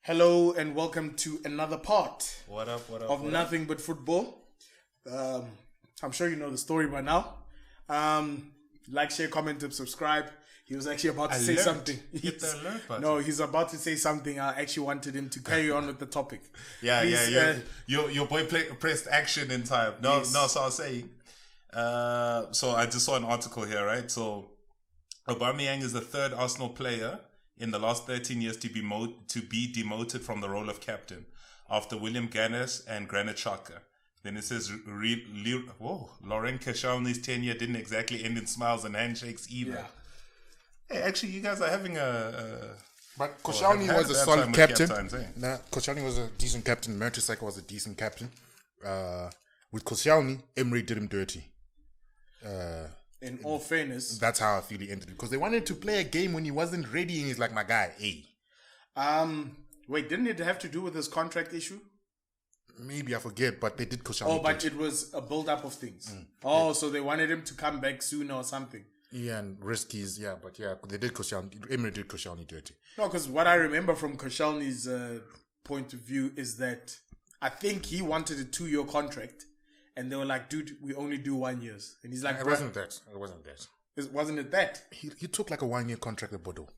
Hello and welcome to another part What up? of Nothing But Football. I'm sure you know the story by now. Like, share, comment, and subscribe. He was actually about to say something. Hit the alert button. No, he's about to say something. I actually wanted him to carry on with the topic. Yeah. Your boy pressed action in time. No. So I'll say. So I just saw an article here, right? So Aubamayeng is the third Arsenal player in the last 13 years to be demoted from the role of captain, after William Gannis and Granit Xhaka. Then it says Laurent Koscielny's tenure didn't exactly end in smiles and handshakes either. Yeah. Hey, actually, you guys are having a... But Koscielny was a solid captain. Koscielny was a decent captain. Mertesacker was a decent captain. With Koscielny, Emery did him dirty. In all fairness, that's how I feel he ended it. Because they wanted to play a game when he wasn't ready, and he's like, my guy, hey. Wait, didn't it have to do with his contract issue? Maybe, I forget, but they did Koscielny. Oh, but it was a build-up of things. So they wanted him to come back sooner or something. Yeah, and riskies, they did Koscielny. Emery did Koscielny dirty. No, because what I remember from Koscielny's point of view is that I think he wanted a 2-year contract. And they were like, dude, we only do 1 year. And he's like, It wasn't that. Wasn't it that? He took like a 1-year contract at Bordeaux.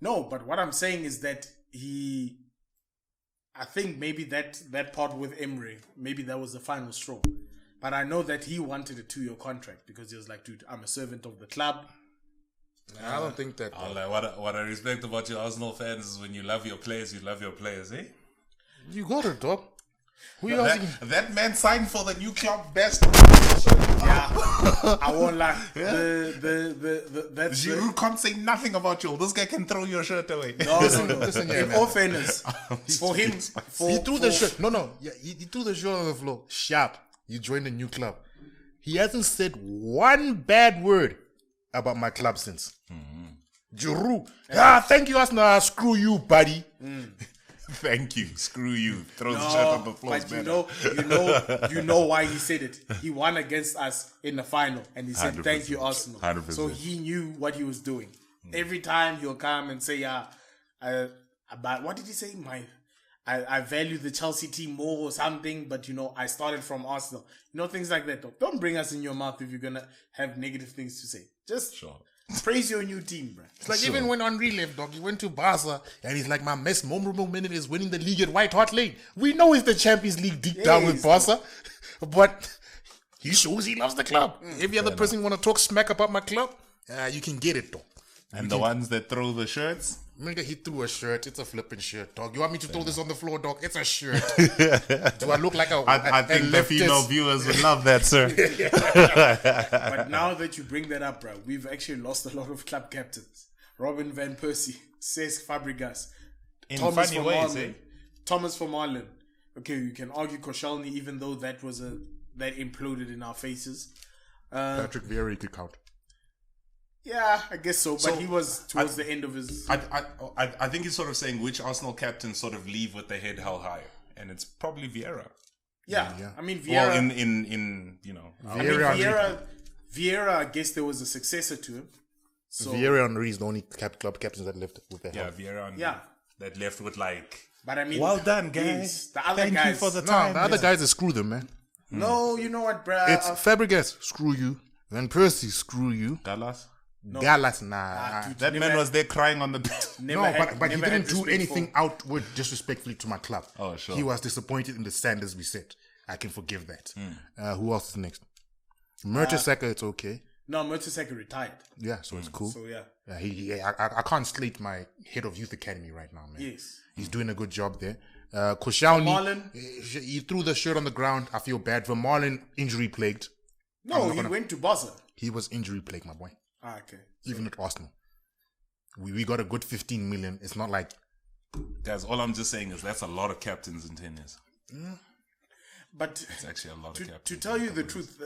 No, but what I'm saying is that I think maybe that part with Emery, maybe that was the final straw. But I know that he wanted a 2-year contract because he was like, dude, I'm a servant of the club. I don't think that. What I respect about you Arsenal fans is when you love your players, eh? You got it, dog. That man signed for the new club best. Yeah, I won't lie. Giroud can't say nothing about you. This guy can throw your shirt away. No. In all fairness, for him, he threw the shirt. He threw the shirt on the floor. Sharp. You joined a new club. He hasn't said one bad word about my club since. Giroud. Thank you, Arsenal. Screw you, buddy. Thank you. Screw you. Throw the shirt on the floor. But you know why he said it. He won against us in the final, and he said, "Thank you, Arsenal." 100%. So he knew what he was doing. Every time he'll come and say, about what did he say? I value the Chelsea team more or something, but I started from Arsenal. Things like that. Dog. Don't bring us in your mouth if you're gonna have negative things to say. Just praise your new team, bro. It's like even when Henry left, dog, he went to Barca and he's like, my most memorable minute is winning the league at White Hart Lane. We know it's the Champions League deep down with Barca, but he shows he loves the club. Every other person want to talk smack about my club, you can get it, dog. And the ones that throw the shirts? Nigga, he threw a shirt. It's a flipping shirt, dog. You want me to throw this on the floor, dog? It's a shirt. Do I look like I think the female viewers would love that, sir. But now that you bring that up, bro, we've actually lost a lot of club captains. Robin Van Persie, Cesc Fabregas, in Thomas funny ways, eh? Thomas from Ireland. Okay, you can argue Koscielny, even though that was that imploded in our faces. Patrick Vieira could count. Yeah, I guess so. But he was towards the end of his. I think he's sort of saying which Arsenal captains sort of leave with their head held high, and it's probably Vieira. Yeah. I mean Vieira. Well, in Vieira. I guess there was a successor to him. So Vieira Henry is the only club captains that left with their head. Vieira Henry. That left with like. But I mean, well done, guys. The other Thank guys, you for the time. The other guys, screw them, man. No, you know what, bruh? It's Fabregas, screw you. Van Persie, screw you. Gallas. No. Gallas, nah. Dude, that man was there crying on the bench. But he didn't do anything outward disrespectfully to my club. Oh, sure. He was disappointed in the standards we set. I can forgive that. Who else is next? Mertesacker, it's okay. No, Mertesacker retired. Yeah, so it's cool. So I can't slate my head of youth academy right now, man. Yes. He's doing a good job there. Koscielny, he threw the shirt on the ground. I feel bad. Vermaelen, injury plagued. No, he went to Barca. He was injury plagued, my boy. Okay. Even at Arsenal. We got a good 15 million. It's not like... Guys, all I'm just saying is that's a lot of captains in 10 years. But it's actually a lot of captains. To tell you the truth,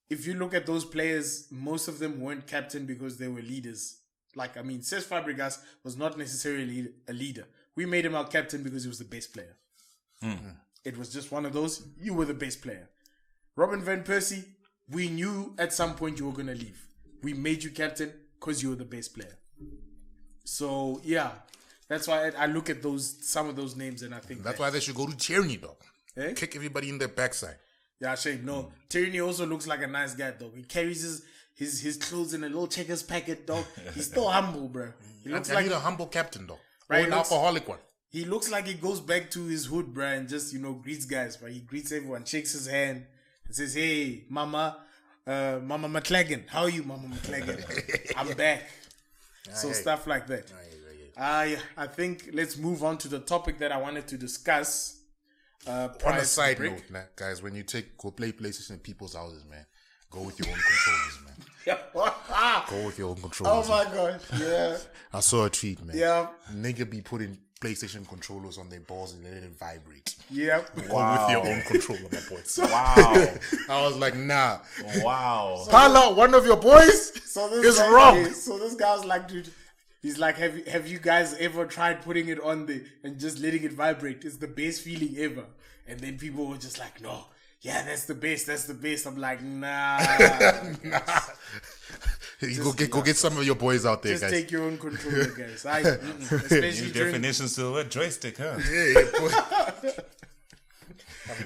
if you look at those players, most of them weren't captain because they were leaders. Cesc Fabregas was not necessarily a leader. We made him our captain because he was the best player. It was just one of those, you were the best player. Robin Van Persie, we knew at some point you were going to leave. We made you captain because you were the best player. So, yeah. That's why I look at some of those names and I think That's why they should go to Tierney, dog. Eh? Kick everybody in their backside. Yeah, shame. No, Tierney also looks like a nice guy, dog. He carries his clothes in a little checkers packet, dog. He's still humble, bro. He looks like a humble captain, dog. Right, Or an alcoholic one. He looks like he goes back to his hood, bro, and just, greets guys, but he greets everyone, shakes his hand, and says, "Hey, Mama McLagan. How are you, Mama McLagan? I'm back." So stuff like that. I think let's move on to the topic that I wanted to discuss. On a side note, guys, when you go play PlayStation in people's houses, man, go with your own controllers, man. Go with your own controllers. Oh my gosh, yeah. I saw a tweet, man. Yeah. Nigga be putting PlayStation controllers on their balls and letting it vibrate. Yeah. Go with your own controller, my boy. Wow. I was like, nah. Wow. Pala, one of your boys is wrong. So this guy was like, dude, he's like, have you guys ever tried putting it on there and just letting it vibrate? It's the best feeling ever. And then people were just like, no, yeah, that's the best. I'm like, nah. Go get some of your boys out there, just guys. take your own controller, guys. Especially New definitions to a joystick, huh? I'm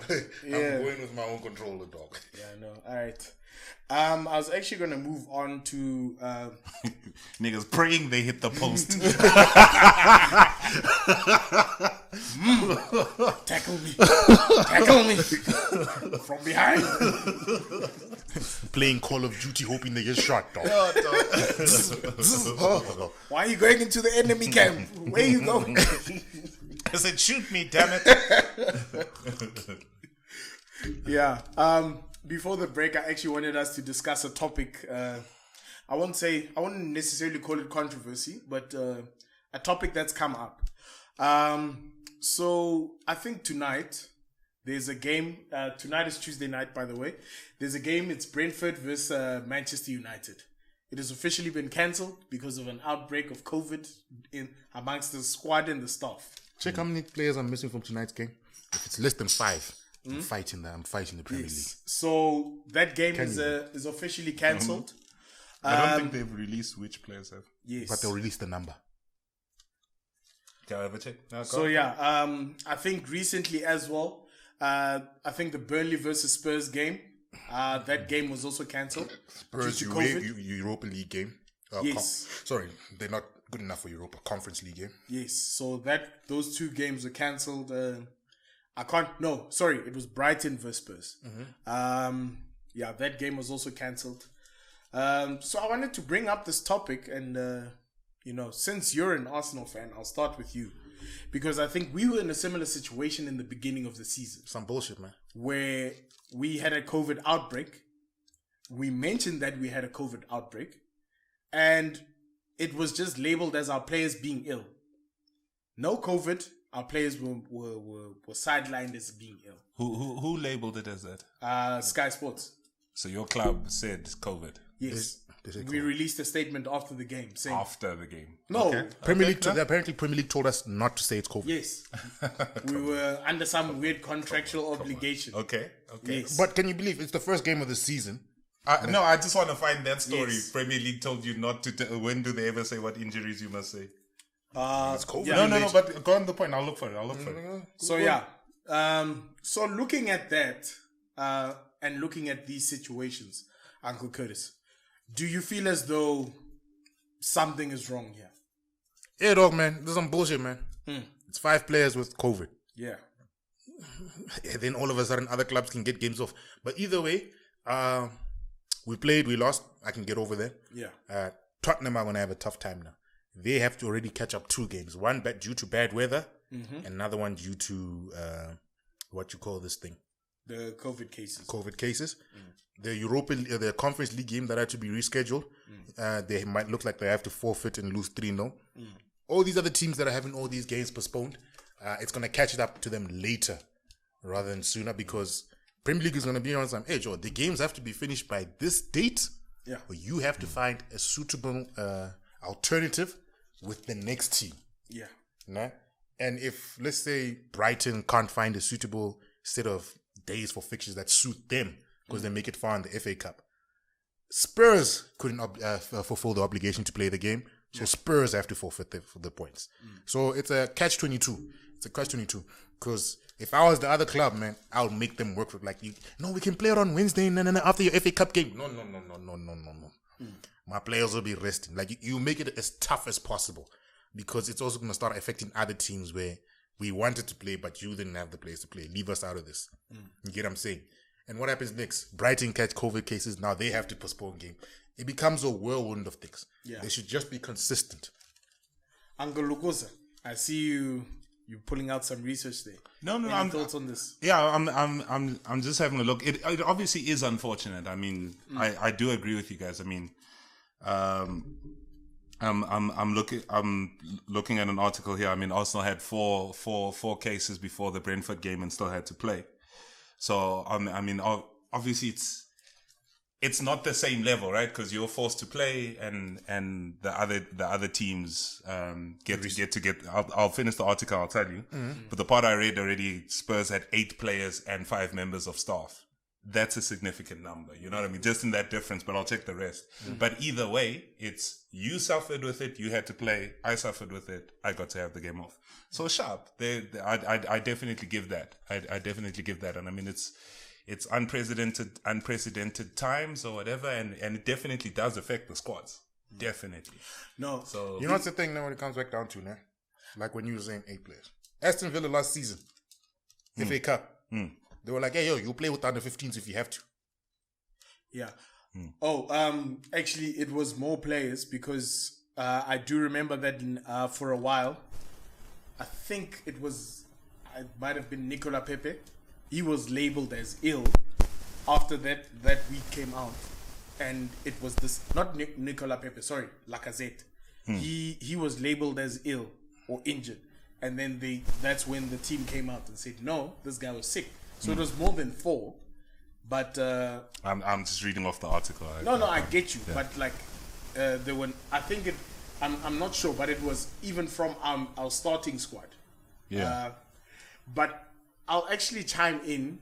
going with my own controller, dog. Yeah, I know. All right. I was actually going to move on to... Niggas praying they hit the post. Tackle me from behind. Playing Call of Duty hoping they get shot, dog. Why are you going into the enemy camp? Where are you going? I said, shoot me, damn it. Yeah. Before the break, I actually wanted us to discuss a topic. I wouldn't necessarily call it controversy, but a topic that's come up. So I think tonight there's a game. Tonight is Tuesday night, by the way. There's a game. It's Brentford versus Manchester United. It has officially been cancelled because of an outbreak of COVID amongst the squad and the staff. Check how many players are missing from tonight's game. If it's less than 5, I'm fighting the Premier League. So that game is officially cancelled. I don't think they've released which players have. Yes, but they'll release the number. Can I ever check? No, so yeah, I think recently as well. I think the Burnley versus Spurs game. That game was also cancelled. Spurs Europa League game. Yes. Sorry, they're not good enough for Europa. Conference League game. Yes. So those two games were cancelled. It was Brighton versus Spurs. Yeah, that game was also cancelled. So I wanted to bring up this topic and, since you're an Arsenal fan, I'll start with you. Because I think we were in a similar situation in the beginning of the season. Some bullshit, man. Where we had a COVID outbreak. We mentioned that we had a COVID outbreak. And it was just labeled as our players being ill. No COVID. Our players were sidelined as being ill. Who labeled it as that? Sky Sports. So your club said COVID. Yes. We released a statement after the game saying... After the game? No. Okay. Apparently Premier League told us not to say it's COVID. Yes. We were under some weird contractual obligation. Okay. Yes. But can you believe it's the first game of the season? No, I just want to find that story. Yes. Premier League told you not to... when do they ever say what injuries you must say? It's COVID. Yeah, no, but go on the point. I'll look for it. So, yeah. So looking at that and looking at these situations, Uncle Curtis, do you feel as though something is wrong here? Yeah, dog, man. There's some bullshit, man. It's 5 players with COVID. Yeah. And then all of a sudden, other clubs can get games off. But either way, we played, we lost. I can get over there. Yeah. Tottenham are going to have a tough time now. They have to already catch up 2 games. One due to bad weather, and another one due to what you call this thing? The COVID cases. The Conference League game that had to be rescheduled, they might look like they have to forfeit and lose 3-0. All these other teams that are having all these games postponed, it's going to catch it up to them later rather than sooner because Premier League is going to be on some edge. Or the games have to be finished by this date. Yeah. Or you have to find a suitable alternative with the next team. Yeah. No? And if, let's say, Brighton can't find a suitable set of days for fixtures that suit them because they make it far in the FA Cup, Spurs couldn't fulfill the obligation to play the game. So Spurs have to forfeit the points. So it's a catch-22. It's a catch-22. Because if I was the other club, man, I would make them work with we can play it on Wednesday and after your FA Cup game. No. My players will be resting. You make it as tough as possible because it's also going to start affecting other teams where we wanted to play, but you didn't have the place to play. Leave us out of this. You get what I'm saying? And what happens next? Brighton catch COVID cases. Now they have to postpone game. It becomes a whirlwind of things. Yeah. They should just be consistent. Uncle Lukosa, I see you pulling out some research there. No, Any thoughts on this? Yeah, I'm just having a look. It obviously is unfortunate. I mean, I do agree with you guys. I mean, I'm looking at an article here. I mean, Arsenal had four cases before the Brentford game and still had to play. So I mean, obviously it's not the same level, right? Because you're forced to play, and the other teams get. I'll finish the article. I'll tell you. But the part I read already, Spurs had 8 players and 5 members of staff. That's a significant number. You know what I mean? Just in that difference. But I'll check the rest. But either way, it's you suffered with it. You had to play. I suffered with it. I got to have the game off. So sharp. I definitely give that. I definitely give that. And I mean, it's unprecedented times or whatever, and it definitely does affect the squads. Definitely. No. So you know what's the thing now when it comes back down to now? Like when you were saying 8 players. Aston Villa last season, FA Cup. They were like, hey, yo, you play with the under 15s if you have to. Yeah. Actually, it was more players because I do remember that for a while, I think it might have been Nicola Pepe. He was labelled as ill after that week came out. And it was this, not Nicola Pepe, sorry, Lacazette. He was labelled as ill or injured. And then that's when the team came out and said, no, this guy was sick. So it was more than 4. But I'm just reading off the article. I get you. Yeah. But there were, I think I'm not sure, but it was even from our starting squad. Yeah. But I'll actually chime in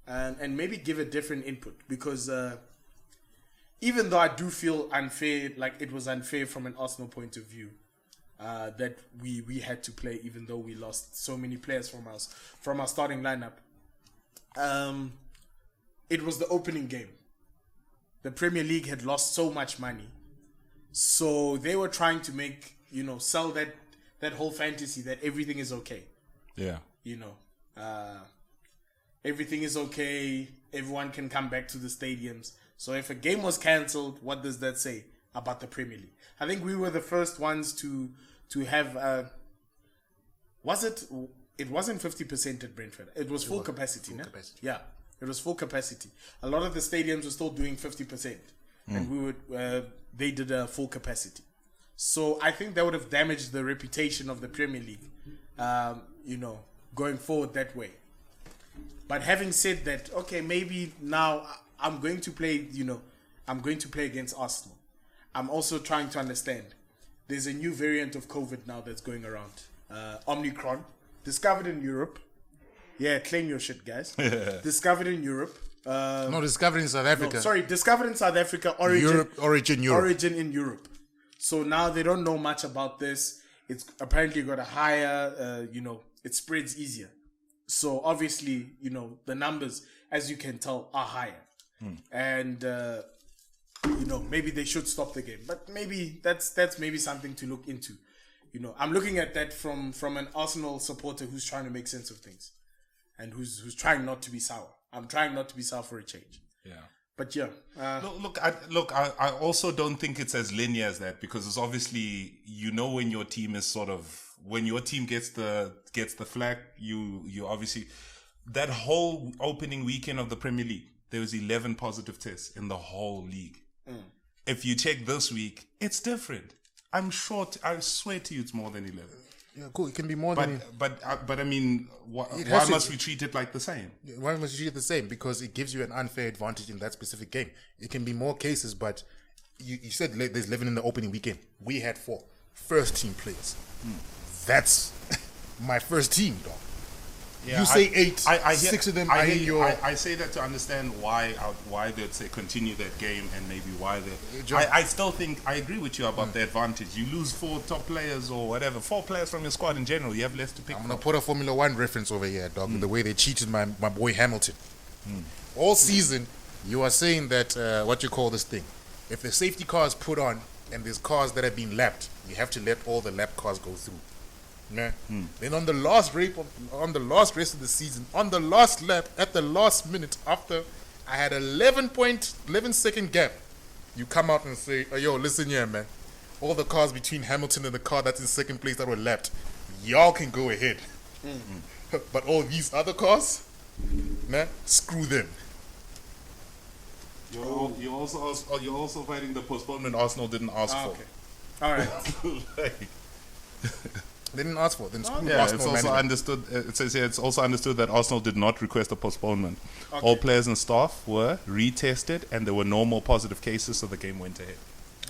and maybe give a different input because even though I do feel unfair, like it was unfair from an Arsenal point of view, that we had to play even though we lost so many players from our starting lineup. It was the opening game. The Premier League had lost so much money, so they were trying to make sell that whole fantasy that everything is okay. Yeah. Everything is okay. Everyone can come back to the stadiums. So if a game was cancelled, what does that say about the Premier League? I think we were the first ones to have. It wasn't 50% at Brentford. It was full capacity. Yeah, it was full capacity. A lot of the stadiums were still doing 50%, and they did a full capacity. So I think that would have damaged the reputation of the Premier League. Going forward that way. But having said that, okay, maybe now I'm going to play, I'm going to play against Arsenal. I'm also trying to understand. There's a new variant of COVID now that's going around. Omicron, discovered in Europe. Yeah, claim your shit, guys. Discovered in Europe. Discovered in South Africa. Discovered in South Africa. Origin Europe. Origin in Europe. So now they don't know much about this. It's apparently got a higher, it spreads easier. So obviously, the numbers, as you can tell, are higher. And, maybe they should stop the game. But maybe that's maybe something to look into. I'm looking at that from an Arsenal supporter who's trying to make sense of things. And who's trying not to be sour. I'm trying not to be sour for a change. Yeah. But yeah. I also don't think it's as linear as that because it's obviously, when your team is when your team gets the flag, you obviously, that whole opening weekend of the Premier League, there was 11 positive tests in the whole league. If you check this week, it's different. I swear to you, it's more than 11. Yeah, cool. It can be more than. But I mean, why must we treat it like the same? Why must we treat it the same? Because it gives you an unfair advantage in that specific game. It can be more cases, but you said there's 11 in the opening weekend. We had 4 first team players. That's my first team, dog. Yeah, you say 8. I hear, 6 of them. I say that to understand why they'd say continue that game and maybe why they. I still think I agree with you about the advantage. You lose 4 top players or whatever, 4 players from your squad in general. You have less to pick. I'm gonna put a Formula 1 reference over here, dog. The way they cheated my boy Hamilton. All season, you are saying that what you call this thing. If the safety car is put on and there's cars that have been lapped, you have to let all the lap cars go through. Yeah. Then on the last race of the season, on the last lap, at the last minute, after I had 11 second gap, you come out and say, oh, yo, listen here, man. All the cars between Hamilton and the car that's in second place that were lapped, y'all can go ahead. But all these other cars, man, screw them. You're also fighting the postponement Arsenal didn't ask for. Okay. All right. They didn't ask for it. Then screw Yeah, Arsenal. it's also understood. It says here it's also understood that Arsenal did not request a postponement. Okay. All players and staff were retested, and there were no more positive cases, so the game went ahead.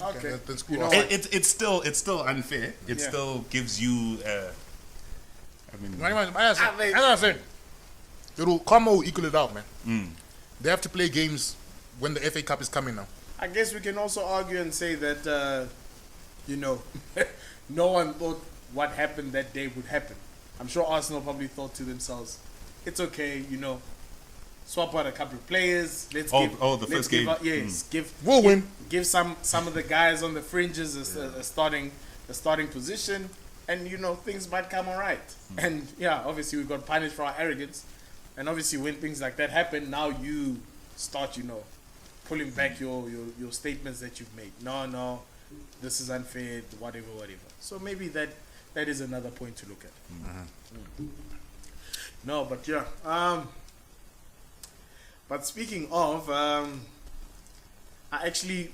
Okay. Then screw You know Arsenal. what? It's still unfair. It still gives you. I mean, That's what I'm saying. It'll come or equal it out, man. They have to play games when the FA Cup is coming now. I guess we can also argue and say that, no one thought what happened that day would happen. I'm sure Arsenal probably thought to themselves, it's okay, swap out a couple of players. Let's first game. We'll win. Give some of the guys on the fringes a starting position, and things might come all right. And obviously we got punished for our arrogance, and obviously when things like that happen, now you start pulling back your statements that you've made. No, this is unfair, whatever. So maybe that is another point to look at. No, but but speaking of, I actually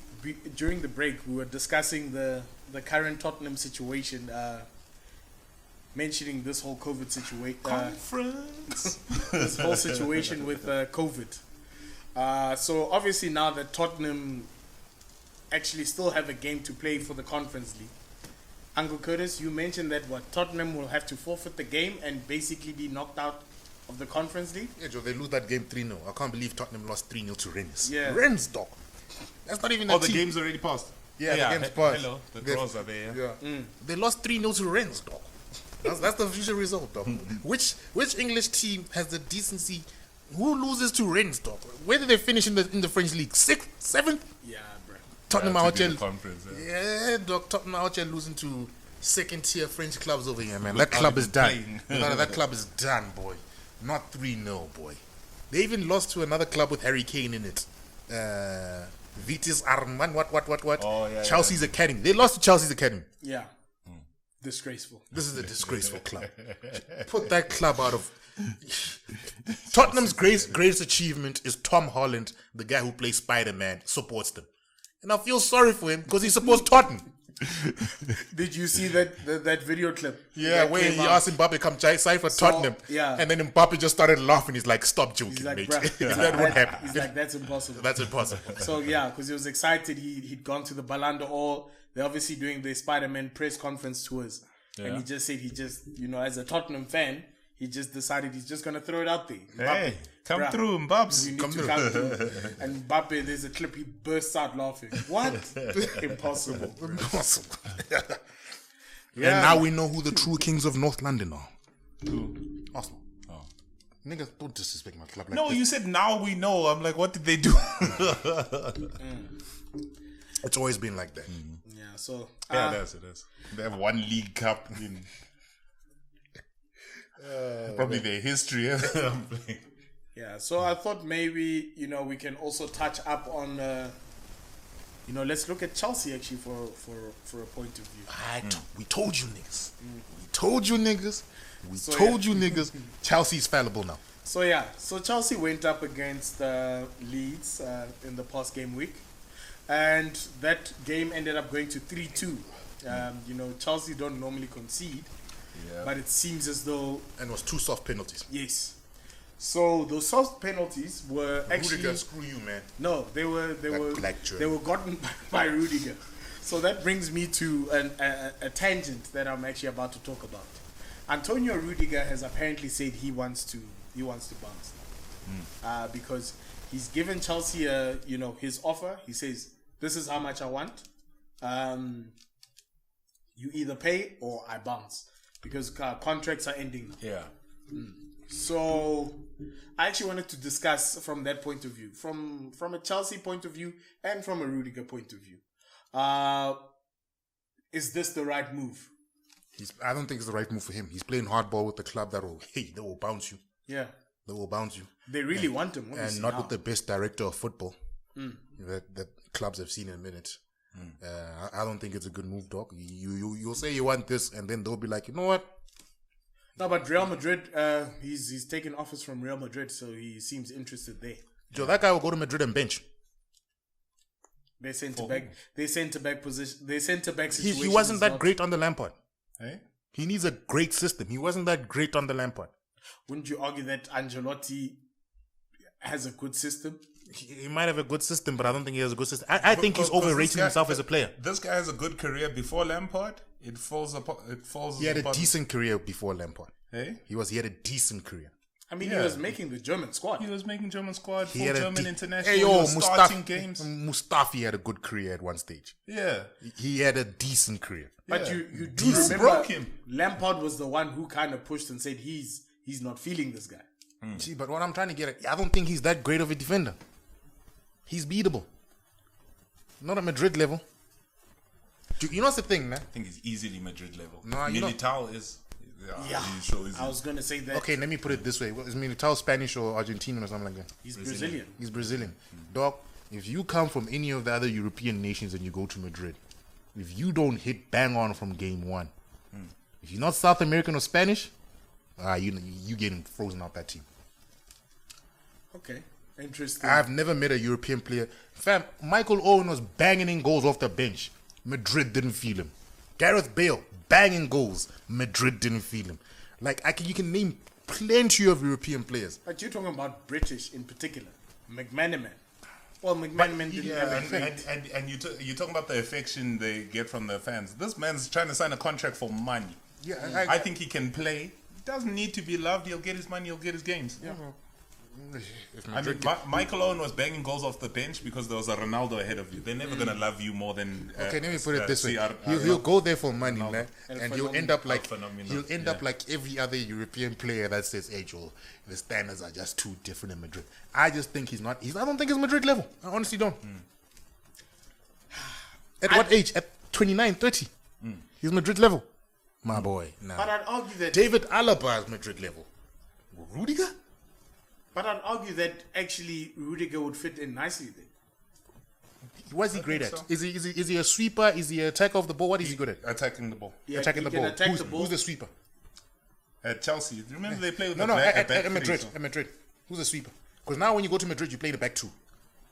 during the break we were discussing the current Tottenham situation, mentioning this whole COVID situation, this whole situation with COVID. So obviously now that Tottenham actually still have a game to play for the Conference League. Uncle Curtis, you mentioned that Tottenham will have to forfeit the game and basically be knocked out of the Conference League? Yeah, Joe, they lose that game 3-0. I can't believe Tottenham lost 3-0 to Rennes. Yeah. Rennes, dog. That's not even a the team. game's already passed. Yeah, the game's passed. Hello, the draws are there. Yeah. They lost 3-0 to Rennes, dog. That's the official result, dog. Which English team has the decency? Who loses to Rennes, dog? Where did they finish in the French league? 6th, 7th? Yeah, bro. Tottenham out here. Yeah. Dog. Tottenham out here losing to second-tier French clubs over here, man. That club is done. That club is done, boy. Not 3-0, boy. They even lost to another club with Harry Kane in it. Vitis Arman, what? Oh, yeah, Chelsea's Academy. They lost to Chelsea's Academy. Yeah. Disgraceful. This is a disgraceful club. Put that club out of... Tottenham's greatest achievement is Tom Holland, the guy who plays Spider-Man, supports them. And I feel sorry for him because he supports Tottenham. Did you see that video clip? Yeah, where he asked Mbappe come sign for Tottenham. Yeah. And then Mbappe just started laughing. He's like, stop joking, He's like, mate. bruh, That won't happen. He's like, that's impossible. That's impossible. So yeah, because he was excited. He'd gone to the Ballon d'Or. They're obviously doing the Spider-Man press conference tours. Yeah. And he just said as a Tottenham fan, he just decided he's just going to throw it out there. Hey, come through, Mbappe. Come through. And Mbappe, there's a clip, he bursts out laughing. What? Impossible. Impossible. Yeah. And now we know who the true kings of North London are. Who? Arsenal. Oh. Niggas, don't disrespect my club like No, this. you said now we know. I'm like, what did they do? It's always been like that. Yeah, so... yeah, it is. They have one League Cup in... probably their history. Yeah, so I thought maybe, we can also touch up on... let's look at Chelsea actually for a point of view. We told you niggas. We told you niggas. Chelsea's fallible now. So so Chelsea went up against Leeds in the past game week, and that game ended up going to 3-2. Chelsea don't normally concede, but it seems as though... And it was 2 soft penalties. Yes. So those soft penalties were actually... Rudiger, screw you, man. No, they were gotten by Rudiger. So that brings me to a tangent that I'm actually about to talk about. Antonio Rudiger has apparently said he wants to bounce because he's given Chelsea his offer. He says, "This is how much I want. You either pay or I bounce because contracts are ending now." Yeah. So I actually wanted to discuss from that point of view, from a Chelsea point of view and from a Rudiger point of view. Is this the right move? I don't think it's the right move for him. He's playing hardball with the club they will bounce you. Yeah. They will bounce you. They really want him. And not with the best director of football that clubs have seen in a minute. I don't think it's a good move, dog. You'll say you want this, and then they'll be like, you know what? No, but Real Madrid, he's taken offers from Real Madrid, so he seems interested there. Joe, that guy will go to Madrid and bench. Their centre back position. Their centre back situation. He wasn't that great on the Lampard. Hey? He needs a great system. He wasn't that great on the Lampard. Wouldn't you argue that Ancelotti has a good system? He might have a good system, but I don't think he has a good system. I think he's overrating himself as a player. This guy has a good career before Lampard. It falls apart. He had a decent career before Lampard. Hey? He had a decent career. I mean, he was making the German squad. He was making German squad, He full had German international. Hey, He was starting games. Mustafi had a good career at one stage. Yeah. He had a decent career. But Yeah. you do remember broke him. Lampard was the one who kind of pushed and said he's not feeling this guy. See, but what I'm trying to get at, I don't think he's that great of a defender. He's beatable. Not at Madrid level. You know what's the thing, man? I think he's easily Madrid level. No, you Militao is. Yeah, he's so easy. I was going to say that. Okay, let me put it this way. Is Militao Spanish or Argentinian or something like that? He's Brazilian. He's Brazilian. Dog, if you come from any of the other European nations and you go to Madrid, if you don't hit bang on from game one, if you're not South American or Spanish, you getting frozen out that team. Okay, interesting. I've never met a European player. Fam, Michael Owen was banging in goals off the bench. Madrid didn't feel him. Gareth Bale, banging goals. Madrid didn't feel him. You can name plenty of European players. But you're talking about British in particular. McManaman. Well, McManaman didn't have a great. And you're talking about the affection they get from their fans. This man's trying to sign a contract for money. Yeah, I think he can play. Doesn't need to be loved. He'll get his money. He'll get his games. Yeah. I mean, Michael Owen was banging goals off the bench because there was a Ronaldo ahead of you. They're never gonna love you more than. Okay, let me put it this way: he'll go there for money, Ronaldo. man, and he'll end up like every other European player that says, "Hey, Joel, the standards are just too different in Madrid." I just think he's not. I don't think he's Madrid level. I honestly don't. At what age? At 29, 30? He's Madrid level, my boy. Nah. But I'd argue that David Alaba is Madrid level. Rudiger? But I'd argue that actually Rudiger would fit in nicely there. What is he great at? so. Is he a sweeper? Is he a attacker of the ball? What is he good at? Attacking the ball. Yeah, Attacking he the can ball. attack the ball. Who's the sweeper? At Chelsea, remember they play with No, the back at three, Madrid. so At Madrid. Who's the sweeper? Because now when you go to Madrid, you play the back two.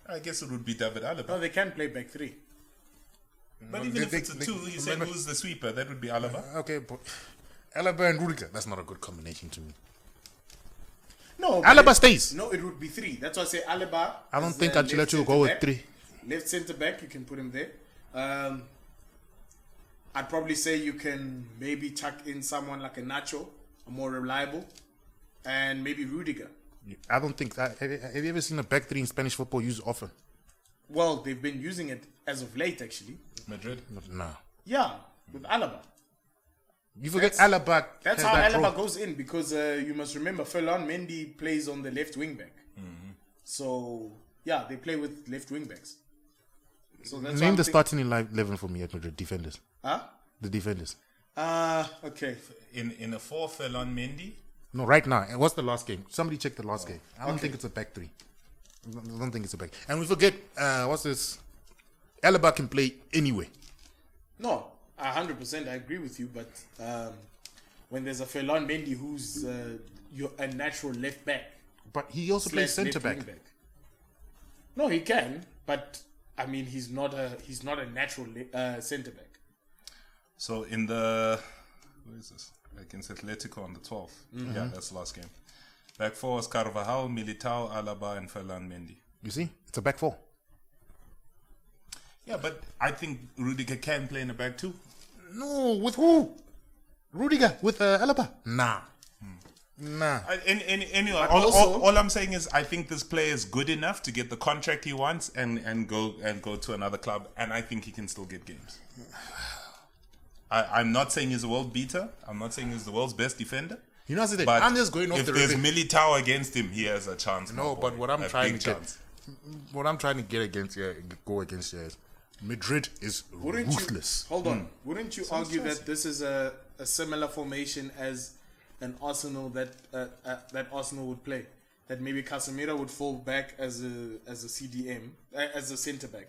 I guess it would be David Alaba. No, they can play back three. But even if it's a two, you said who's the sweeper? That would be Alaba. Okay, but Alaba and Rudiger, that's not a good combination to me. No, Alaba stays. No, it would be three. That's why I say Alaba. I don't is think the Ancelotti left will go with centre-back. 3. Left centre back, you can put him there. I'd probably say you can maybe chuck in someone like a Nacho, a more reliable, and maybe Rudiger. I don't think. Have you ever seen a back 3 in Spanish football used often? Well, they've been using it as of late, actually. Madrid. No. Yeah, with Alaba. You forget Alaba. That's has how that Alaba role. goes in because you must remember Ferland Mendy plays on the left wing back. So yeah, they play with left wing backs. So that's Name the starting 11 for me at Madrid. Defenders. Huh? The defenders. Okay. In a 4, Ferland Mendy. No, right now. And what's the last game? Somebody check the last game. I don't think it's a back 3. I don't think it's a back. And we forget, what's this? Alaba can play anyway. No, 100% I agree with you. But when there's a Ferland Mendy who's a natural left back, But he also plays slash centre left back. wing No, he can, but I mean he's not a natural centre back. So in the where is this? Against Atletico on the 12th. Yeah, that's the last game. Back 4 is Carvajal, Militao, Alaba, and Ferland Mendy. You see? It's a back 4. Yeah, but I think Rudiger can play in the back too. No, with who? Rudiger with Alaba? Nah. Anyway, all I'm saying is I think this player is good enough to get the contract he wants and go to another club, and I think he can still get games. I'm not saying he's a world beater. I'm not saying he's the world's best defender. You know, but I'm just going off if the there's Militao against him, he has a chance. No, but what I'm trying to get against here is Madrid is ruthless. Hold on. Wouldn't you argue that this is a similar formation as an Arsenal that Arsenal would play? That maybe Casemiro would fall back as a CDM, as a centre back,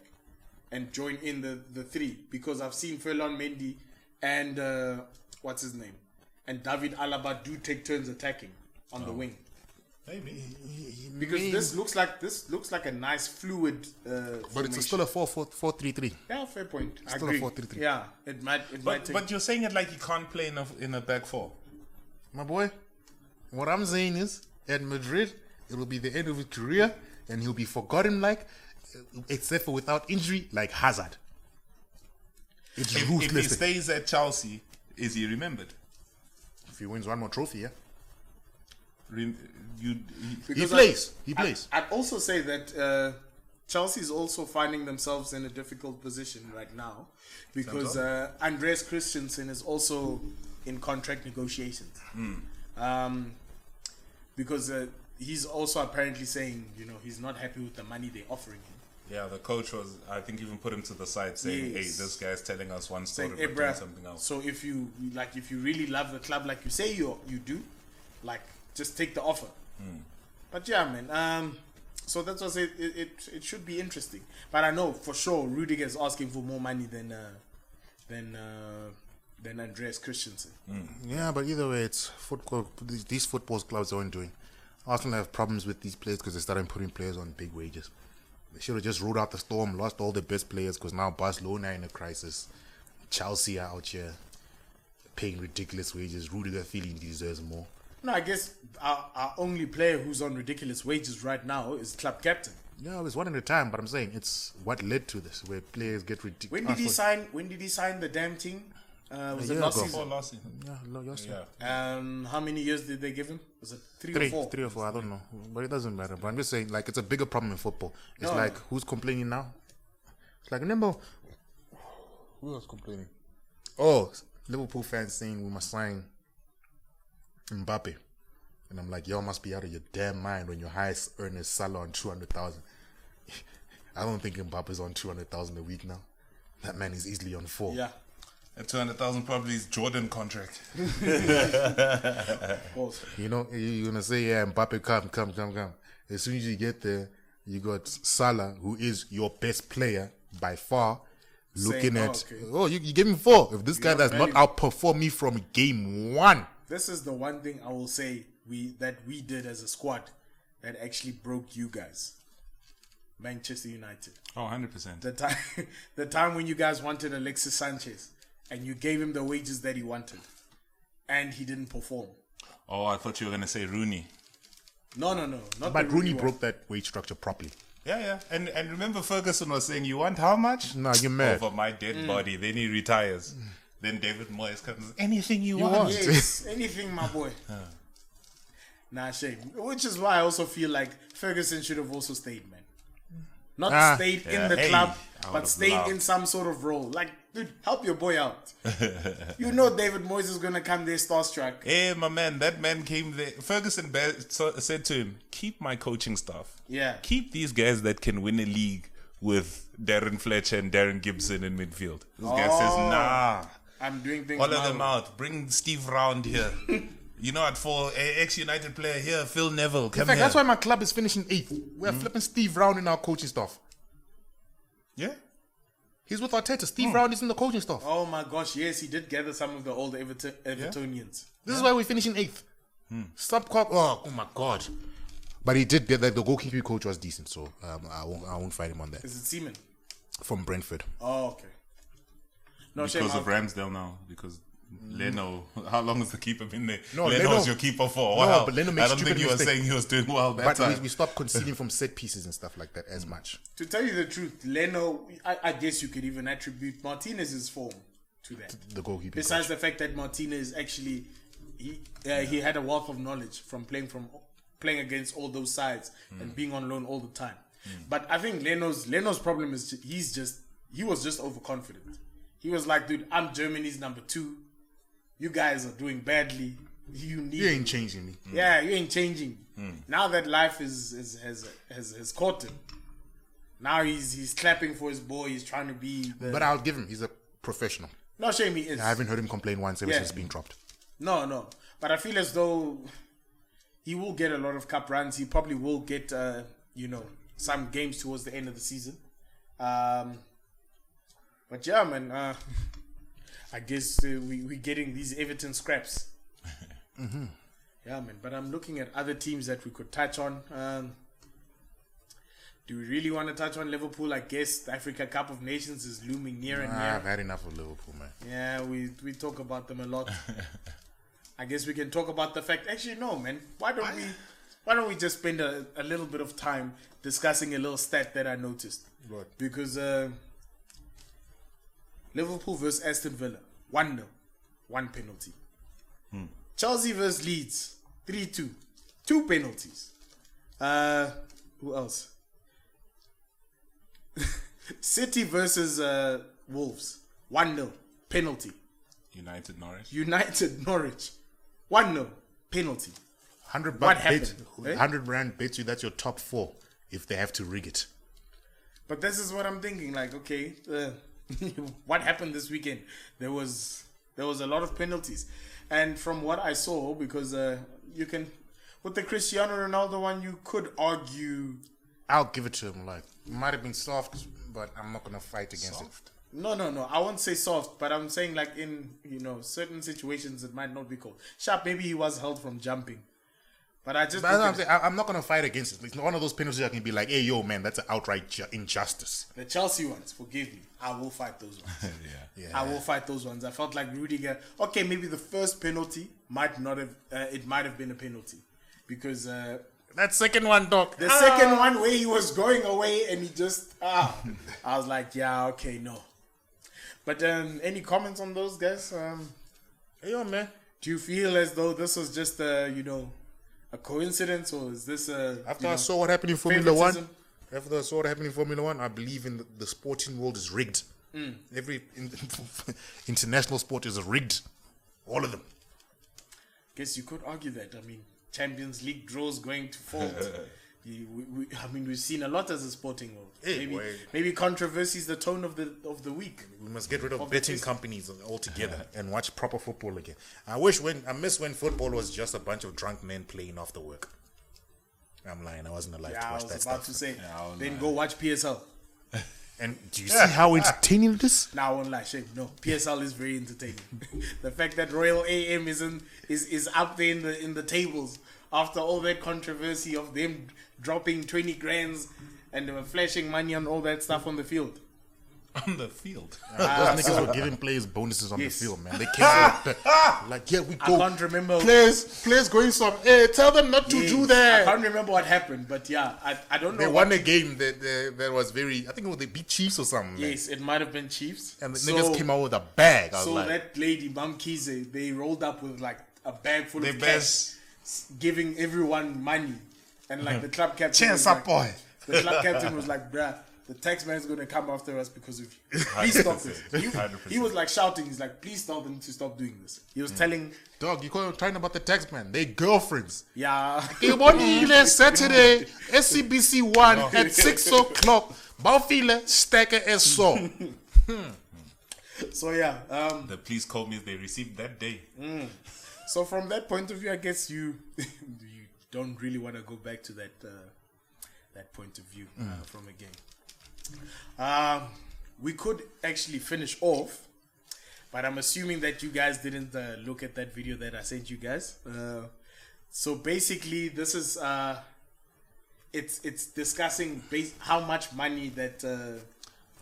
and join in the three, because I've seen Ferland Mendy and what's his name, and David Alaba do take turns attacking on the wing. Maybe because this looks like a nice fluid. But it's still a 4-3-3. Yeah, fair point. It's still a 4-3-3. Yeah, it might. But you're saying it like he can't play in a back four. My boy, what I'm saying is, at Madrid, it will be the end of his career, and he'll be forgotten except for without injury, like Hazard. It's ruthless. If he stays at Chelsea, is he remembered? If he wins one more trophy, yeah. He plays. I'd also say that Chelsea is also finding themselves in a difficult position right now, because Andreas Christensen is also in contract negotiations. Because he's also apparently saying, he's not happy with the money they're offering him. Yeah, the coach was, I think, even put him to the side saying, "Hey, this guy's telling us one story, saying, but doing something else." So if you really love the club like you say you do, just take the offer. But yeah, man. So that's what I say. It should be interesting. But I know for sure Rudiger is asking for more money than Andreas Christensen. Yeah, but either way, it's football. These football clubs aren't doing. Arsenal have problems with these players because they started putting players on big wages. They should have just rode out the storm, lost all their best players, because now Barcelona are in a crisis. Chelsea are out here paying ridiculous wages. Rudiger feeling he deserves more. No, I guess our only player who's on ridiculous wages right now is club captain. Yeah, it's one at a time, but I'm saying it's what led to this, where players get ridiculous. When did he sign the damn team? Was it last season? Last season. Yeah, last year. How many years did they give him? Was it three or four? 3 or 4, I don't know. But it doesn't matter. But I'm just saying, it's a bigger problem in football. It's who's complaining now? It's remember, who was complaining? Oh, Liverpool fans saying we must sign Mbappe. And I'm like, y'all must be out of your damn mind when your highest earner is Salah on 200,000. I don't think Mbappe's on 200,000 a week now. That man is easily on 4. Yeah. At 200,000 probably is Jordan contract. You're going to say, yeah, Mbappe, come. As soon as you get there, you got Salah, who is your best player by far, looking at, you gave me 4. If this guy does not outperform me from game 1. This is the one thing I will say that we did as a squad that actually broke you guys. Manchester United. Oh, 100%. The time when you guys wanted Alexis Sanchez and you gave him the wages that he wanted and he didn't perform. Oh, I thought you were going to say Rooney. No. But Rooney broke that wage structure properly. Yeah. And remember Ferguson was saying, you want how much? No, you're mad. Over my dead body. Then he retires. Then David Moyes comes, anything you want. Yes, anything, my boy. Nah, shame. Which is why I also feel like Ferguson should have also stayed, man. Not stayed in the club, but stayed in some sort of role. Dude, help your boy out. You know David Moyes is going to come there starstruck. Hey, my man, that man came there. Ferguson said to him, keep my coaching staff. Yeah. Keep these guys that can win a league with Darren Fletcher and Darren Gibson in midfield. This guy says, nah. I'm doing things Follow them out. Bring Steve Round here. You know what? For an ex-United player here, Phil Neville, come in fact, here. that's why my club is finishing 8th. We're flipping Steve Round in our coaching staff. Yeah? He's with Arteta. Steve Round is in the coaching staff. Oh my gosh, yes, he did gather some of the old Evertonians. This is why we're finishing 8th. Oh my God. But he did get that. The goalkeeping coach was decent, so I won't fight him on that. Is it Seaman? From Brentford. Oh, okay. No, because of Ramsdale now. Because Leno, how long has the keeper been there? No, Leno was your keeper for a while. No, but Leno makes I don't think you were saying he was doing well that time. But we stopped conceding from set pieces and stuff like that as much. To tell you the truth, Leno, I guess you could even attribute Martinez's form to that. The goalkeeper. Besides the fact that Martinez actually he had a wealth of knowledge from playing against all those sides and being on loan all the time. But I think Leno's problem is he was just overconfident. He was like, dude, I'm Germany's number 2. You guys are doing badly. You ain't changing me. Yeah, you ain't changing. Now that life has caught him. Now he's clapping for his boy. He's trying to be. But I'll give him. He's a professional. No shame, he is. I haven't heard him complain once ever since being dropped. No. But I feel as though he will get a lot of cup runs. He probably will get, some games towards the end of the season. But yeah, man. I guess we're getting these Everton scraps. Yeah, man. But I'm looking at other teams that we could touch on. Do we really want to touch on Liverpool? I guess the Africa Cup of Nations is looming near and near. I've had enough of Liverpool, man. Yeah, we talk about them a lot. I guess we can talk about the fact. Actually, no, man. Why don't we just spend a little bit of time discussing a little stat that I noticed? What? Because Liverpool versus Aston Villa, 1-0, 1 penalty. Chelsea versus Leeds, 3-2, 2 penalties. Who else? City versus Wolves, 1-0, penalty. United Norwich, 1-0, penalty. 100 What happened? 100 rand bets you that's your top 4 if they have to rig it. But this is what I'm thinking. Like, okay, what happened this weekend? There was a lot of penalties, and from what I saw, because you can with the Cristiano Ronaldo one, you could argue. I'll give it to him. Like, it might have been soft, but I'm not gonna fight against it. No. I won't say soft, but I'm saying like in certain situations it might not be called sharp. Maybe he was held from jumping, but I'm not gonna fight against it. It's not one of those penalties I can be like, "Hey, yo, man, that's an outright injustice." The Chelsea ones, forgive me, I will fight those ones. yeah, I will fight those ones. I felt like Rudiger. Okay, maybe the first penalty might not have. It might have been a penalty because. That second one, Doc. The second one where he was going away and he just I was like, yeah, okay, no. But any comments on those guys? Hey, yo, man. Do you feel as though this was just a coincidence, or is this after I saw what happened in Formula 1? After I saw what happened in Formula 1, I believe in the sporting world is rigged. Every international sport is rigged. All of them. Guess you could argue that. I mean, Champions League draws going to fault. We've seen a lot as a sporting world. Hey, maybe controversy is the tone of the week. We must get rid of betting companies altogether and watch proper football again. I miss when football was just a bunch of drunk men playing after work. I'm lying. I wasn't alive to watch that stuff. I was about to say. Then go watch PSL. And do you see how entertaining it is? No, I won't lie, shame. No, PSL is very entertaining. The fact that Royal AM is up there in the tables after all that controversy of them dropping 20 grands and they were flashing money on all that stuff on the field. On the field? Those niggas were giving players bonuses on the field, man. They came like, yeah, we go. I can't remember. Players going some, hey, tell them not to do that. I can't remember what happened, but yeah, I don't know. They won a game that was very, I think they beat Chiefs or something. Yes, it might have been Chiefs. And the niggas came out with a bag. That lady, Mam Kize, they rolled up with like a bag full of cash, giving everyone money. And like the club captain was like, the club captain was like, bruh, the tax man is going to come after us because of you. Please stop this. He was like shouting. He's like, please tell them to stop doing this. He was telling... Dog, you're talking about the tax man. They girlfriends. Yeah. Saturday, SCBC 1 at 6 o'clock. Baufile, Stacker and so. So yeah. The police called me. They received that day. So from that point of view, I guess you don't really want to go back to that point of view from a game. We could actually finish off, but I'm assuming that you guys didn't look at that video that I sent you guys. So basically, this is it's discussing how much money that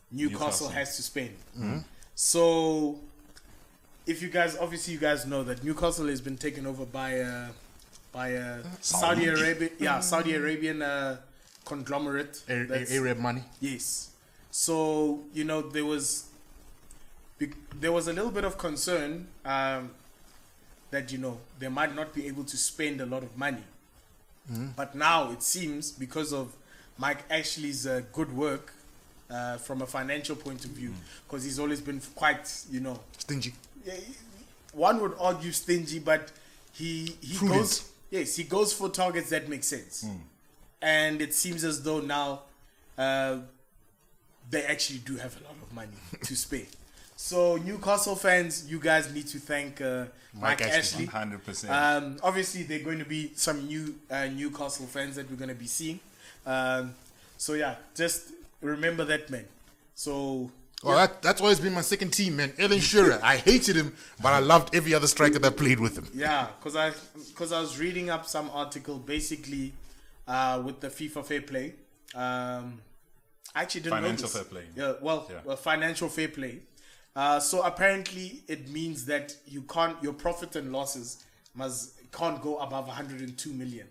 Newcastle has to spend. So if you guys know that Newcastle has been taken over by a Saudi Arabian conglomerate. Arab money. Yes. So there was there was a little bit of concern that, you know, they might not be able to spend a lot of money. But now it seems, because of Mike Ashley's good work from a financial point of view, because he's always been quite, you know, Stingy. yeah, one would argue stingy, but he Prudent. goes for targets that make sense. And it seems as though now they actually do have a lot of money to spare. So Newcastle fans, you guys need to thank Mike Ashley. 100%. Obviously, there are going to be some new Newcastle fans that we're going to be seeing. So yeah, just remember that, man. So that's always been my second team, man. Alan Shearer. I hated him, but I loved every other striker that played with him. yeah, because I was reading up some article basically with the FIFA Fair Play. I actually didn't know Financial this. fair play. Yeah, well, financial fair play. So apparently it means that your profit and losses can't go above 102 million.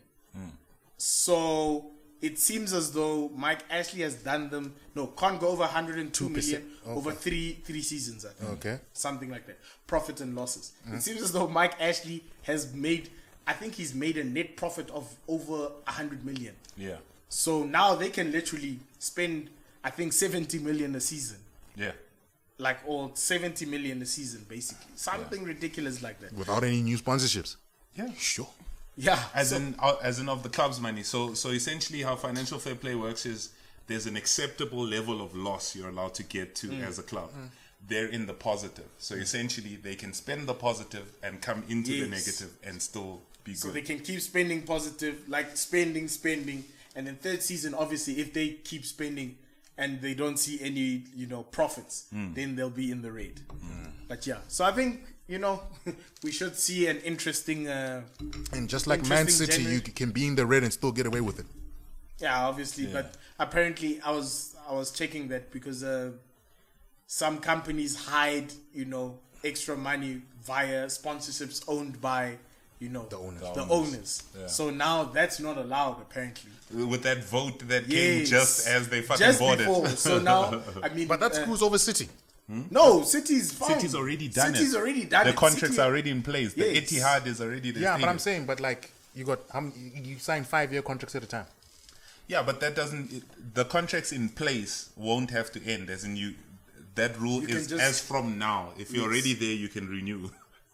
So it seems as though Mike Ashley has done them. No, can't go over 102 million over three seasons. I think. Okay. Something like that. Profit and losses. It seems as though Mike Ashley has made. I think he's made a net profit of over 100 million. Yeah. So now they can literally spend, I think, 70 million a season. Yeah. Or 70 million a season, basically. Something ridiculous like that. Without any new sponsorships. Yeah. Sure. Yeah. As in of the club's money. So essentially how financial fair play works is there's an acceptable level of loss you're allowed to get to as a club. They're in the positive. So essentially they can spend the positive and come into the negative and still be So good. they can keep spending positive, like spending. And then third season, obviously, if they keep spending and they don't see any, profits, then they'll be in the red. But yeah, so I think, we should see an interesting... and just like Man City, you can be in the red and still get away with it. Yeah, obviously. Yeah. But apparently I was checking that because some companies hide, extra money via sponsorships owned by, the owners. Yeah. So now that's not allowed, apparently. With that vote that came just as they fucking bought before. it. So now, but that screws over City. No, City's fine. City's already done City's it. already done the it. contracts are already in place. The Etihad is already there. Yeah, but I'm saying, you got you sign 5-year contracts at a time. Yeah, but that doesn't. The contracts in place won't have to end. As in, that rule is as from now. If you're already there, you can renew.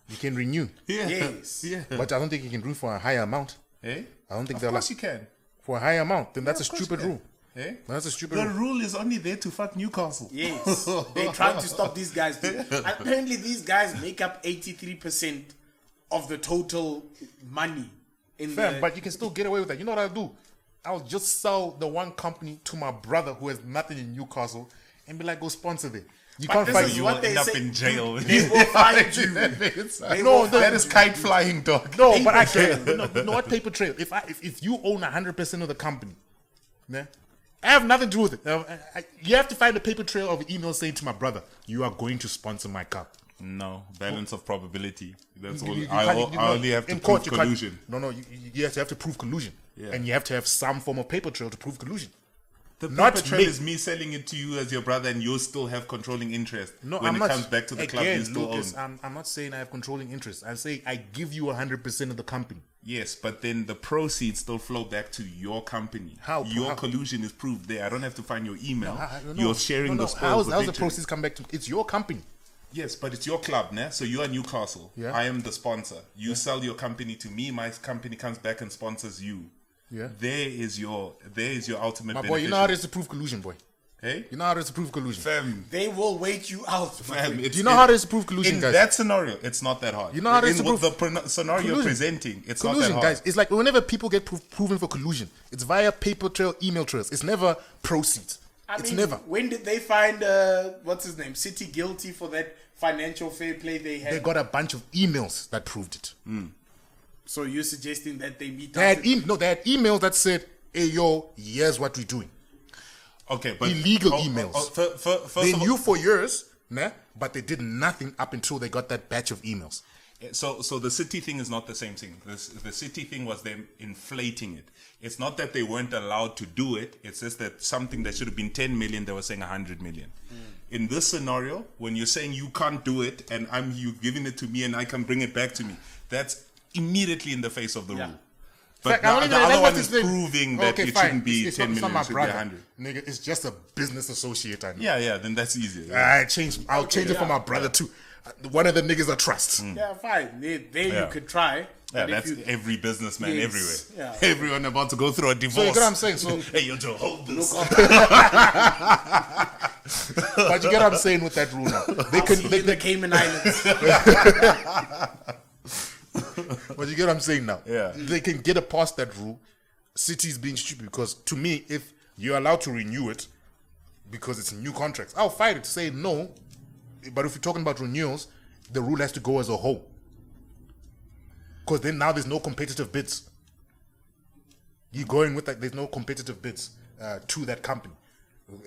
You can renew. Yeah. Yes. Yeah. But I don't think you can renew for a higher amount. Eh? I don't think of course you can. For a higher amount, then that's a stupid rule. Eh? That's a stupid rule. The rule is only there to fuck Newcastle. Yes. They're trying to stop these guys. Apparently, these guys make up 83% of the total money. But you can still get away with that. You know what I'll do? I'll just sell the one company to my brother who has nothing in Newcastle and be like, go sponsor them. You can't fight. You will end up in jail. They will find you. That is kite flying, dog. No, but I can't. You know what? Paper trail. If you own 100% of the company, man, I have nothing to do with it. You have to find a paper trail of an email saying to my brother, you are going to sponsor my cup. No, balance of probability. That's all. I only have to prove collusion. No, you have to prove collusion. Yeah. And you have to have some form of paper trail to prove collusion. The paper trail is me selling it to you as your brother, and you still have controlling interest. No, when it comes back to the club, you still own. I'm not saying I have controlling interest. I'm saying I give you 100% of the company. Yes, but then the proceeds still flow back to your company. How? Your collusion is proved there. I don't have to find your email. You're sharing the spoils. How's the proceeds come back to? It's your company. Yes, but it's your club, né? So you are Newcastle. Yeah. I am the sponsor. You sell your company to me. My company comes back and sponsors you. Yeah. There is your ultimate. My boy, you know how it is to prove collusion, boy. Hey? You know how it is to prove collusion. Fam. They will wait you out. Fam, do you know how it is to prove collusion, guys? In that scenario, it's not that hard. You know how it is to prove the scenario collusion. You're presenting, it's collusion, not that hard. Guys, it's like whenever people get proven for collusion, it's via paper trail, email trails. It's never proceeds. It's never. When did they find what's his name? City guilty for that financial fair play they had? They got a bunch of emails that proved it. So you're suggesting that they meet? They had emails that said, "Hey yo, here's what we're doing." Okay, but illegal emails. First they knew for years, nah, but they did nothing up until they got that batch of emails. So the City thing is not the same thing. The City thing was them inflating it. It's not that they weren't allowed to do it. It's just that something that should have been 10 million, they were saying 100 million. in this scenario, when you're saying you can't do it and you giving it to me and I can bring it back to me, that's immediately in the face of the rule. But the other one is proving that it shouldn't be 10 million, it should be 100. Nigga, it's just a business associate. I know. Yeah, then that's easier. I'll change it for my brother too. One of the niggas I trust. Yeah, fine. You could try. Yeah, that's every businessman everywhere. Yeah. Everyone about to go through a divorce. So you get what I'm saying? So hey, yo, Joe, hold this. But you get what I'm saying with that rule now. They the Cayman Islands. But you get what I'm saying now. Yeah. They can get past that rule. City's being stupid because to me, if you're allowed to renew it because it's a new contract, I'll fight it to say no. But if you're talking about renewals, the rule has to go as a whole. Because then now there's no competitive bids. You're going with that, there's no competitive bids to that company.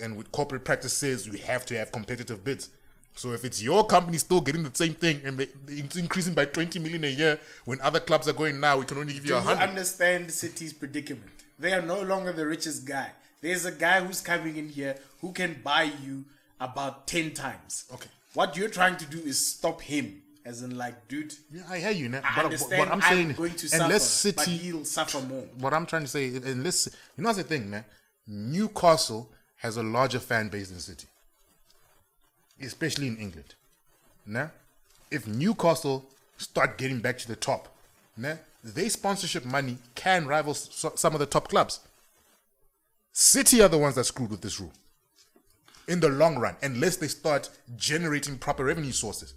And with corporate practice says you have to have competitive bids. So if it's your company still getting the same thing and it's increasing by 20 million a year when other clubs are going now, we can only give you 100. Do you understand City's predicament? They are no longer the richest guy. There's a guy who's coming in here who can buy you about 10 times. Okay. What you're trying to do is stop him. As in, like, dude. Yeah, I hear you, man. I understand. What I'm saying, going to suffer, City, but he'll suffer more. What I'm trying to say, unless you know, what's the thing, man. Newcastle has a larger fan base than City, especially in England. Nah, if Newcastle start getting back to the top, nah, their sponsorship money can rival some of the top clubs. City are the ones that screwed with this rule in the long run, unless they start generating proper revenue sources.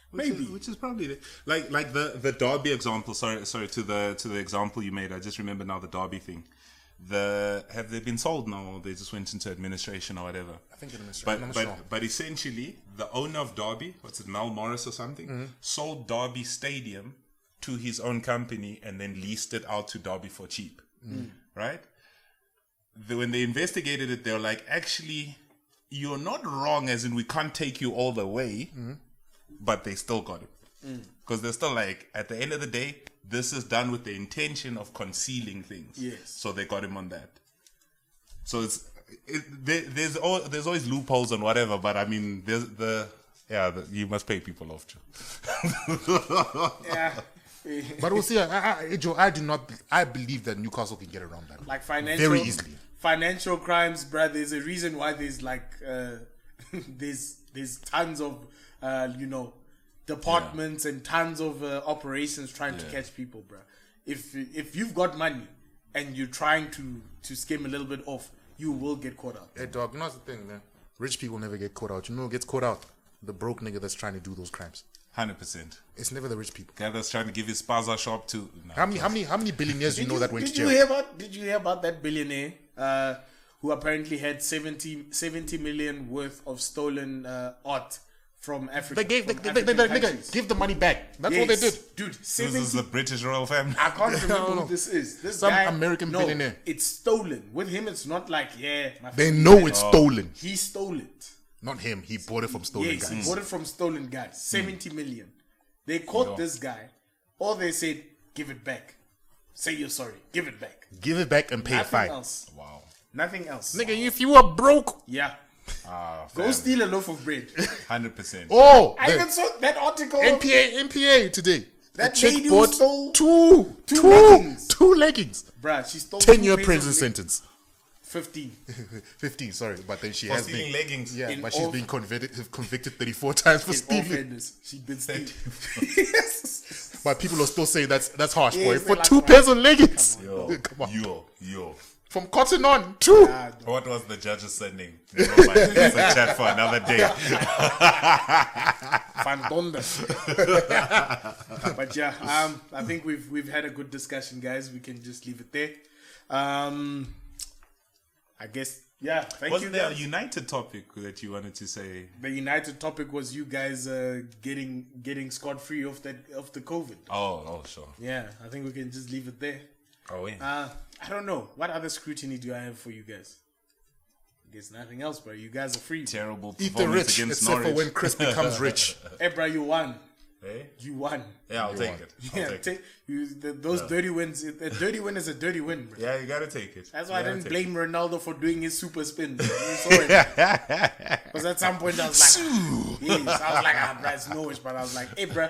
Which is probably like the Derby example. Sorry to the example you made. I just remember now the Derby thing. Have they been sold now, or they just went into administration or whatever? I think administration. But essentially, the owner of Derby, what's it, Mel Morris or something, sold Derby Stadium to his own company and then leased it out to Derby for cheap. Right? When they investigated it, they were like, actually, you're not wrong, as in we can't take you all the way. But they still got it. Because they're still like, at the end of the day, this is done with the intention of concealing things. Yes. So they got him on that. So there's always loopholes and whatever, but I mean, you must pay people off, Joe. Yeah. But we'll see. Joe, I believe that Newcastle can get around that. Like financial, very easily. Financial crimes, bruh, there's a reason why there's like, there's tons of, departments and tons of operations trying to catch people, bro. If you've got money and you're trying to skim a little bit off, you will get caught out. Hey, dog, you know what's the thing, man? Rich people never get caught out. You know who gets caught out? The broke nigga that's trying to do those crimes. 100%. It's never the rich people. Guy that's trying to give his spaza shop to... No, how many billionaires do you know that went to jail? Did you hear about that billionaire who apparently had 70 million worth of stolen art from Africa? They give the money back. That's what they did. Dude, this is the British royal family. I can't remember who this is. This some guy, American billionaire. It's stolen. With him, it's not like, they know it's stolen. He stole it. Not him. He bought it from stolen guys. He bought it from stolen guys. 70 million. They caught this guy. Or they said, give it back. Say you're sorry. Give it back. Give it back and pay a fine. Else. Wow. Nothing else. Nigga, if you are broke. Yeah. Go steal a loaf of bread. 100%. Oh, I even saw that article. NPA today. That lady who stole two leggings. Bruh, she stole 10-year prison sentence. 15. 15, sorry. But then she for has stealing been leggings. Yeah, but she's been convicted 34 times for stealing. She did steal. But people are still saying that's harsh, Yeah, boy. For like, 2 pairs of leggings. Come on. Yo. From Cotton On, 2. What was the judge's surname? Never mind. It's a chat for another day. But yeah, I think we've had a good discussion, guys. We can just leave it there. I guess, yeah. Thank you. Wasn't there a United topic that you wanted to say? The United topic was you guys getting scot-free off the COVID. Oh, sure. Yeah, I think we can just leave it there. Oh, yeah. I don't know. What other scrutiny do I have for you guys? I guess nothing else, bro. You guys are free. Terrible Eat the rich, against except Norwich. for when Chris becomes rich. Hey, bro, you won. Hey? You won. Yeah, I'll take it. I'll take it. Those dirty wins. A dirty win is a dirty win, bro. Yeah, you gotta take it. That's why I didn't blame Ronaldo for doing his super spins. You saw it. Because at some point I was like, yes, I was like, bro, it's Norwich. But I was like, hey, bro,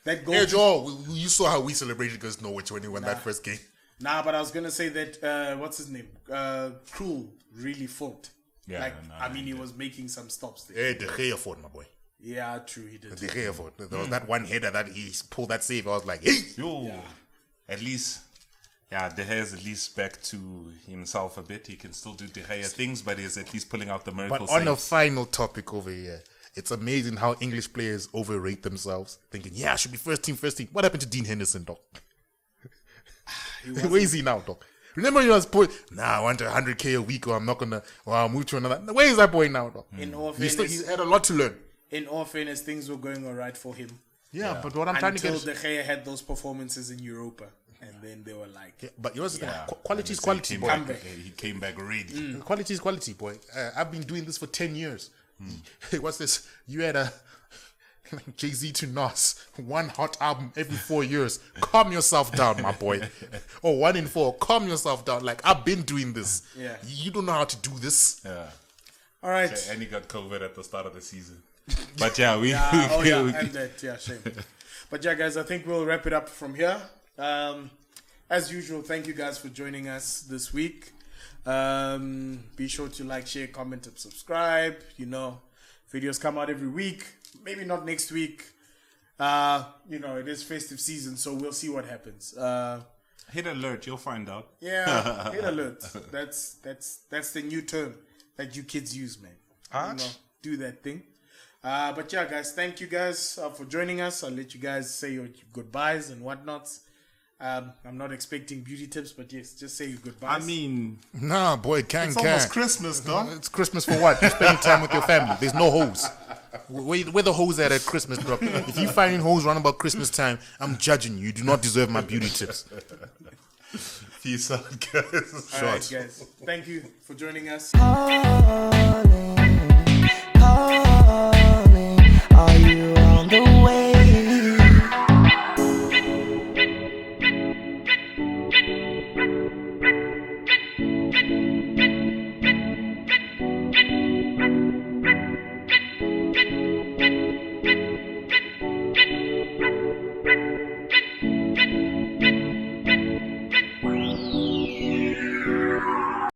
that goal. Hey, Joel, you saw how we celebrated against Norwich when he won that first game. Nah, but I was gonna say that what's his name? Krul really fought. Yeah, he was making some stops there. Hey, De Gea fought, my boy. Yeah, true, he did. De Gea fought. There was that one header that he pulled that save. I was like, hey, yo, at least, De Gea is at least back to himself a bit. He can still do De Gea things, but he's at least pulling out the miracle. But on a final topic over here, it's amazing how English players overrate themselves, thinking, I should be first team. What happened to Dean Henderson, dog? Where is he now, dog? Remember you was put, I want 100K a week or I'm not gonna, or I'll move to another. Where is that boy now, dog? In all fairness, he had a lot to learn. In all fairness, things were going alright for him. Yeah, but what I'm trying to get until De Gea had those performances in Europa, and then they were like, but you know, quality is quality, boy. He came back ready. Quality is quality, boy. I've been doing this for 10 years. Hey, what's this? You had a Jay-Z to Nas, one hot album every 4 years. Calm yourself down, my boy. Or 1 in 4. Calm yourself down. Like, I've been doing this. Yeah. You don't know how to do this. Yeah. all right. Okay, and he got COVID at the start of the season. But shame. But yeah, guys, I think we'll wrap it up from here. As usual, thank you guys for joining us this week. Be sure to like, share, comment, and subscribe. Videos come out every week. Maybe not next week. It is festive season, so we'll see what happens. Hit alert, you'll find out. Yeah, hit alert. That's the new term that you kids use, man. Do that thing. But yeah, guys, thank you guys for joining us. I'll let you guys say your goodbyes and whatnots. I'm not expecting beauty tips, but yes, just say your goodbyes. I mean, nah, boy, it's almost Christmas, though. It's Christmas for what? You're spending time with your family. There's no hoes. Where the hoes at Christmas, bro? If you finding hoes around about Christmas time, I'm judging you. You do not deserve my beauty tips. Peace out, guys. All right, guys. Thank you for joining us. Are you on the way?